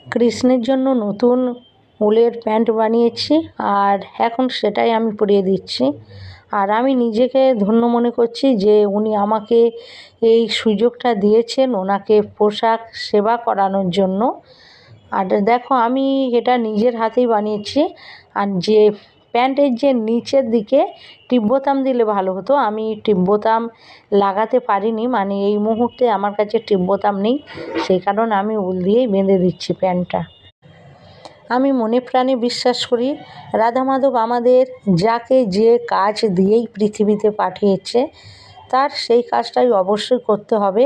কৃষ্ণের জন্য নতুন উলের প্যান্ট বানিয়েছি, আর এখন সেটাই আমি পরিয়ে দিচ্ছি। আর আমি নিজেকে ধন্য মনে করছি যে উনি আমাকে এই সুযোগটা দিয়েছেন ওনাকে পোশাক সেবা করানোর জন্য। আর দেখো আমি এটা নিজের হাতেই বানিয়েছি। আর যে প্যান্টের যে নিচের দিকে টিপ বোতাম দিলে ভালো হতো, আমি টিপ বোতাম লাগাতে পারিনি, মানে এই মুহূর্তে আমার কাছে টিপ বোতাম নেই, সেই কারণে আমি উল দিয়েই বেঁধে দিচ্ছি প্যান্টটা। আমি মনে প্রাণে বিশ্বাস করি রাধা মাধব আমাদের যাকে যে কাজ দিয়েই পৃথিবীতে পাঠিয়েছে তার সেই কাজটাই অবশ্যই করতে হবে।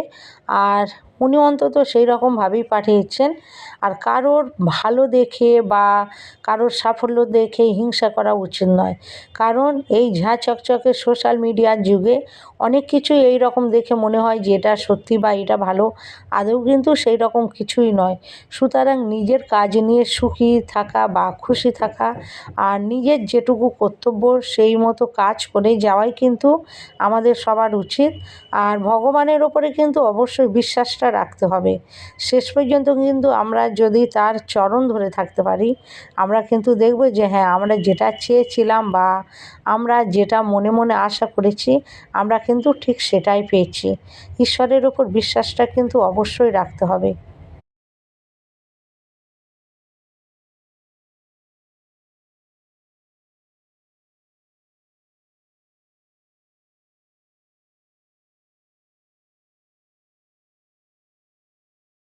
আর উনি অন্তত সেই রকমভাবেই পাঠিয়েছেন। আর কারোর ভালো দেখে বা কারোর সাফল্য দেখে হিংসা করা উচিত নয়, কারণ এই ঝাঁ চকচকে সোশ্যাল মিডিয়ার যুগে অনেক কিছুই এই রকম দেখে মনে হয় যে এটা সত্যি বা এটা ভালো, আদৌ কিন্তু সেই রকম কিছুই নয়। সুতরাং নিজের কাজ নিয়ে সুখী থাকা বা খুশি থাকা আর নিজের যেটুকু কর্তব্য সেই মতো কাজ করে যাওয়াই কিন্তু আমাদের সবার উচিত। আর ভগবানের ওপরে কিন্তু অবশ্যই বিশ্বাসটা রাখতে হবে। শেষ পর্যন্ত কিন্তু আমরা যদি তার চরণ ধরে থাকতে পারি, আমরা কিন্তু দেখব যে হ্যাঁ, আমরা যেটা চেয়েছিলাম বা আমরা যেটা মনে মনে আশা করেছি আমরা কিন্তু ঠিক সেটাই পেয়েছি। ঈশ্বরের ওপর বিশ্বাসটা কিন্তু অবশ্যই রাখতে হবে।